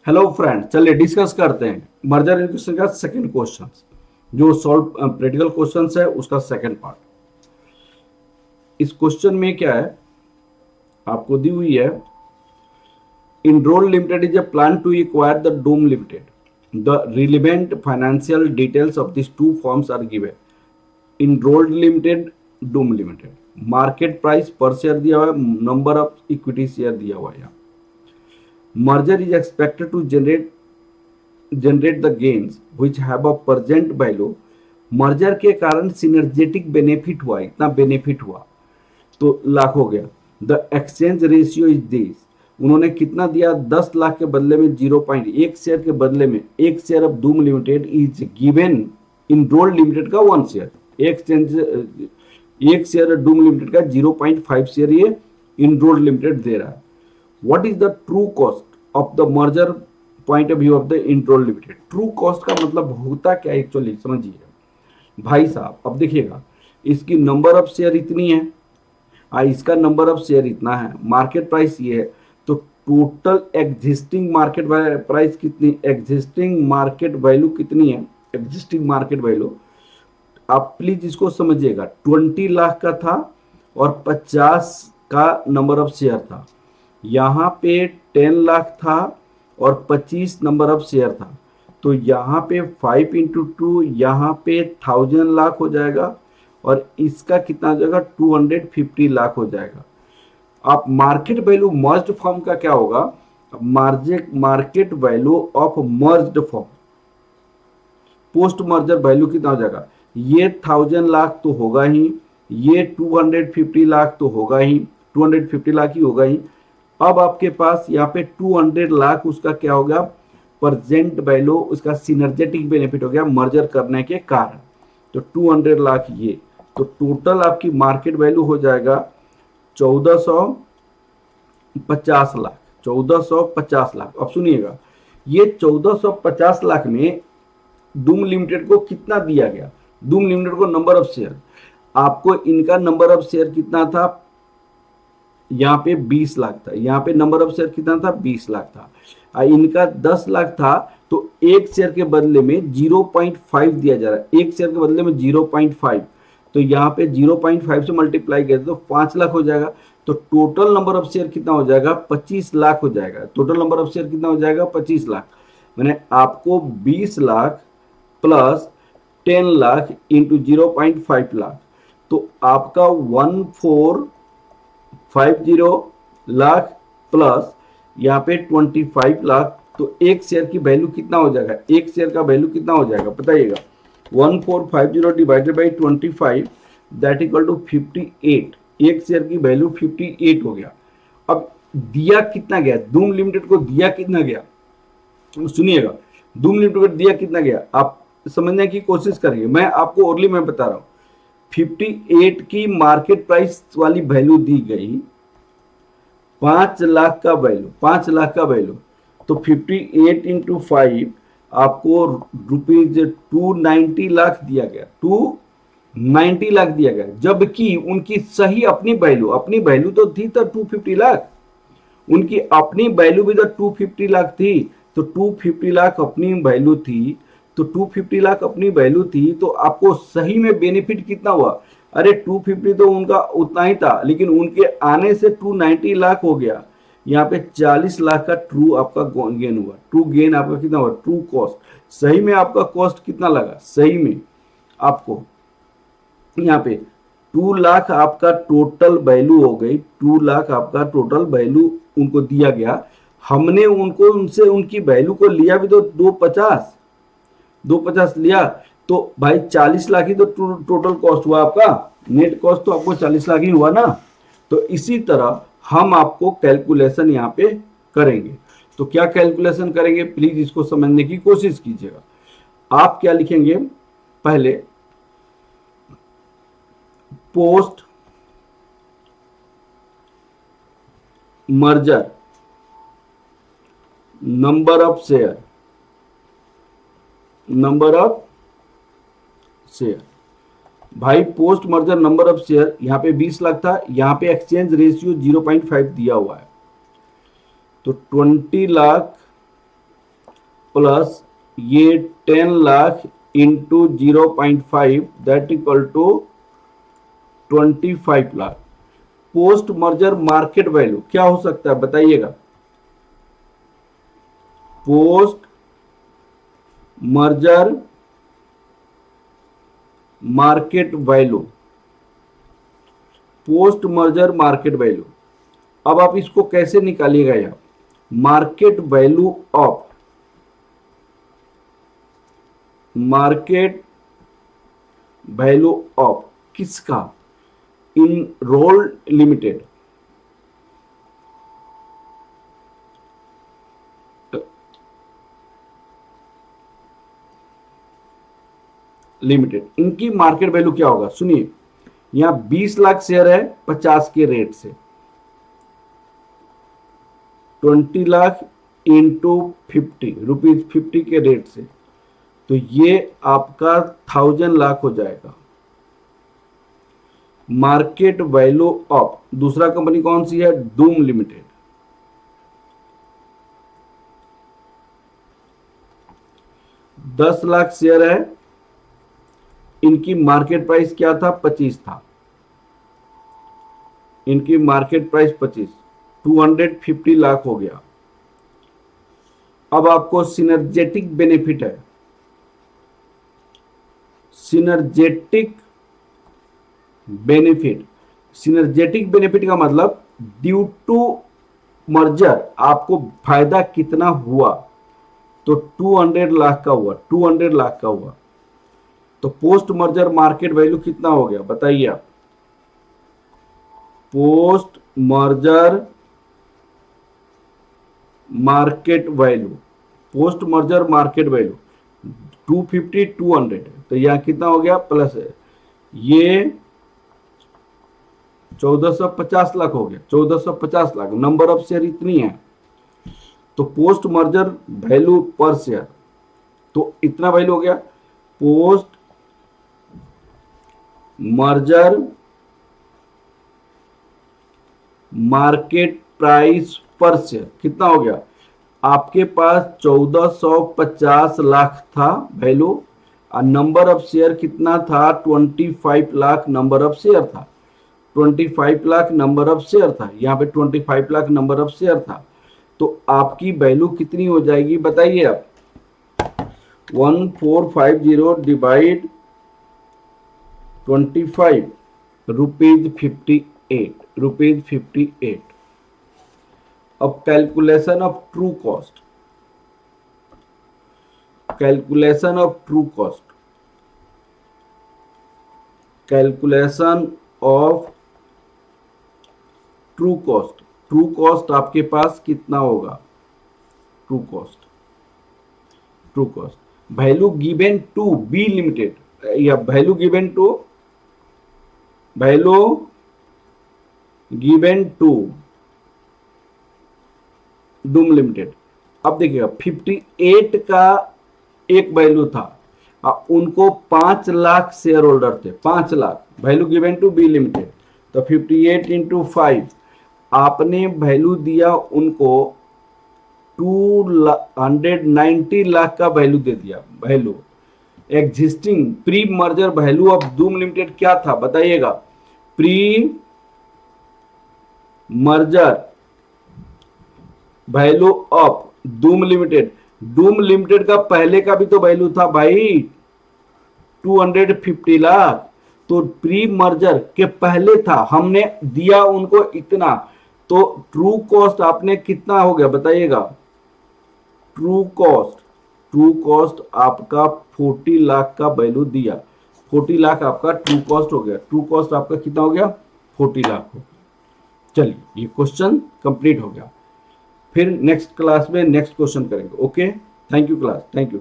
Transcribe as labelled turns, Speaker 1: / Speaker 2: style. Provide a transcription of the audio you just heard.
Speaker 1: Hello friend, चलिए discuss करते हैं मर्जर इक्वेशन का सेकंड क्वेश्चन। जो सॉल्व प्रैक्टिकल क्वेश्चन है उसका सेकंड पार्ट। इस क्वेश्चन में क्या है, आपको दी हुई है Enroll Limited is a plan to acquire the Doom Limited. The relevant financial details of these two firms are given. Enrolled Limited, Doom Limited. Market price पर शेयर दिया हुआ है, नंबर ऑफ इक्विटी शेयर दिया हुआ है। Merger is expected to generate the gains which have a present value. Merger के कारण synergetic benefit हुआ, इतना बेनिफिट हुआ तो लाख हो गया। The exchange ratio is this. उन्होंने कितना दिया, 10 लाख के बदले में 0.1 शेयर के बदले में एक share of Doom limited is given enrolled limited का 1 शेयर। एक्सचेंज एक शेयर डूम लिमिटेड का 0.5 शेयर ये इनरोल्ड लिमिटेड दे रहा है। What is the true cost of the merger point of view of the enrolled limited. True cost का मतलब होता क्या एक्चुअली समझिए भाई साहब। अब देखिएगा, इसकी नंबर ऑफ शेयर इतनी है, इसका नंबर ऑफ शेयर इतना है, मार्केट प्राइस ये है, तो टोटल एग्जिस्टिंग मार्केट प्राइस कितनी, एग्जिस्टिंग मार्केट वैल्यू कितनी है, एग्जिस्टिंग मार्केट वैल्यू आप प्लीज इसको समझिएगा। 20 लाख का था और 50 का नंबर ऑफ शेयर था। यहाँ पे 10 लाख था और 25 नंबर ऑफ शेयर था, तो यहाँ पे 5 इंटू 2 यहाँ पे 1000 लाख हो जाएगा और इसका कितना हो जाएगा, 250 लाख हो जाएगा। आप मार्केट वैल्यू मर्ज्ड फॉर्म का क्या होगा, market value of merged form post merger value कितना हो जाएगा, ये 1000 लाख तो होगा ही, ये 250 लाख तो होगा ही, 250 लाख ही होगा ही। अब आपके पास यहाँ पे 200 लाख उसका क्या होगा, प्रेजेंट वैल्यू, उसका सिनर्जेटिक बेनिफिट हो गया मर्जर करने के कारण। तो 200 लाख ये, तो टोटल आपकी मार्केट वैल्यू हो जाएगा 1450 लाख। 1450 लाख। अब सुनिएगा, ये 1450 लाख में डूम लिमिटेड को कितना दिया गया, डूम लिमिटेड को नंबर ऑफ शेयर, आपको इनका नंबर ऑफ शेयर कितना था, यहाँ पे 20 लाख था, यहाँ पे नंबर ऑफ शेयर कितना था, 20 लाख था, इनका 10 लाख था, तो एक शेयर के बदले में 0.5 दिया जा रहा है, एक शेयर के बदले में 0.5, तो यहाँ पे 0.5 से मल्टीप्लाई करें तो 5 लाख हो जाएगा। तो टोटल नंबर ऑफ शेयर कितना हो जाएगा, 25 लाख हो जाएगा। टोटल नंबर ऑफ शेयर कितना हो जाएगा, 25 लाख। मैंने आपको 20 लाख प्लस 10 लाख इंटू 0.5 लाख, तो आपका 1450 लाख प्लस यहाँ पे 25 लाख, तो एक शेयर की वैल्यू कितना हो जाएगा, एक शेयर का वैल्यू कितना हो जाएगा बताइएगा। 1450 divided by 25 that equal to 58। एक शेयर की वैल्यू 58 हो गया। अब दिया कितना गया, डूम लिमिटेड को दिया कितना गया, सुनिएगा, डूम लिमिटेड को दिया कितना गया, आप समझने की कोशिश करिए। मैं आपको ओरली मैं बता रहा हूं, 58 की मार्केट प्राइस वाली वैल्यू दी गई, 5 लाख का वैल्यू, 5 लाख का वैल्यू, तो 58 इंटू 5 आपको रुपीज 290 लाख दिया गया, 290 लाख दिया गया, जबकि उनकी सही अपनी वैल्यू तो थी तो 250 लाख, उनकी अपनी वैल्यू भी तो 250 लाख थी, तो 250 लाख अपनी वैल्यू थी, तो 250 लाख अपनी वैल्यू थी, तो आपको सही में बेनिफिट कितना हुआ, अरे 250 तो उनका उतना ही था, लेकिन उनके आने से 290 लाख हो गया, यहाँ पे 40 लाख का ट्रू आपका गेन हुआ। ट्रू गेन आपका कितना हुआ, ट्रू कॉस्ट, सही में आपका कॉस्ट कितना लगा, सही में आपको यहाँ पे 2 लाख आपका टोटल वैल्यू हो गई, 2 लाख आपका टोटल वैल्यू उनको दिया गया, हमने उनको उनसे उनकी वैल्यू को लिया भी तो 250 लिया, तो भाई 40 लाख ही तो टोटल कॉस्ट हुआ आपका, नेट कॉस्ट तो आपको 40 लाख ही हुआ ना। तो इसी तरह हम आपको कैलकुलेशन यहाँ पे करेंगे। तो क्या कैलकुलेशन करेंगे, प्लीज इसको समझने की कोशिश कीजिएगा। आप क्या लिखेंगे, पहले post merger number of share, number of share, भाई post merger number of share यहाँ पे 20 लाख था, यहाँ पे एक्सचेंज रेशियो 0.5 दिया हुआ है, तो 20 लाख प्लस ये 10 lakh into 0.5 that equal to 25 lakh. Post merger market value क्या हो सकता है बताइएगा? Post merger market value, post merger market value. अब आप इसको कैसे निकालिएगा? यार market value of, market value of किसका? Enrolled limited, limited. इनकी मार्केट वैल्यू क्या होगा? सुनिए, यहां 20 लाख शेयर है 50 के रेट से, 20 लाख इंटू 50 रुपीज 50 के रेट से, तो ये आपका 1000 लाख हो जाएगा। मार्केट वैल्यू ऑफ दूसरा कंपनी कौन सी है? Doom limited. दस लाख शेयर है, इनकी मार्केट प्राइस क्या था? 25 था। इनकी मार्केट प्राइस 25, 250 लाख हो गया। अब आपको सिनर्जेटिक बेनिफिट है, सिनर्जेटिक बेनिफिट। सिनर्जेटिक बेनिफिट का मतलब ड्यू टू मर्जर आपको फायदा कितना हुआ? तो 200 लाख का हुआ, 200 लाख का हुआ। तो पोस्ट मर्जर मार्केट वैल्यू कितना हो गया बताइए आप? Post merger market value, post merger market value 250 200, तो यहां कितना हो गया? प्लस है, ये 1450 लाख हो गया, 1450 लाख। नंबर ऑफ शेयर इतनी है, तो पोस्ट मर्जर वैल्यू पर शेयर तो इतना वैल्यू हो गया। पोस्ट मर्जर मार्केट प्राइस पर शेयर कितना हो गया? आपके पास 1450 लाख था वैल्यू, और नंबर ऑफ शेयर कितना था? 25 लाख नंबर ऑफ शेयर था, 25 लाख नंबर ऑफ शेयर था, यहाँ पे 25 लाख नंबर ऑफ शेयर था। तो आपकी वैल्यू कितनी हो जाएगी बताइए आप? 1450 डिवाइड 25 रुपीज 58, रुपीज 58। अब calculation of true cost, calculation of true cost, calculation of true cost. True cost आपके पास कितना होगा? True cost, true cost value given to be limited या value given to, value given to doom limited. अब देखिएगा 58 का एक value था, उनको 5 लाख शेयर होल्डर थे, 5 lakh value given to be limited. तो 58 इंटू 5 आपने वैल्यू दिया उनको 290 लाख का वैल्यू दे दिया। Value existing pre merger value of Doom limited क्या था बताइएगा? Pre merger value of Doom limited, Doom limited का पहले का भी तो वैल्यू था भाई 250 लाख, तो प्री मर्जर के पहले था, हमने दिया उनको इतना, तो ट्रू कॉस्ट आपने कितना हो गया बताइएगा? ट्रू कॉस्ट, ट्रू कॉस्ट आपका 40 लाख का वैल्यू दिया, 40 लाख आपका ट्रू कॉस्ट हो गया। ट्रू कॉस्ट आपका कितना हो गया? 40 लाख हो गया। चलिए ये क्वेश्चन कंप्लीट हो गया। फिर नेक्स्ट क्लास में नेक्स्ट क्वेश्चन करेंगे। Okay, thank you class, thank you.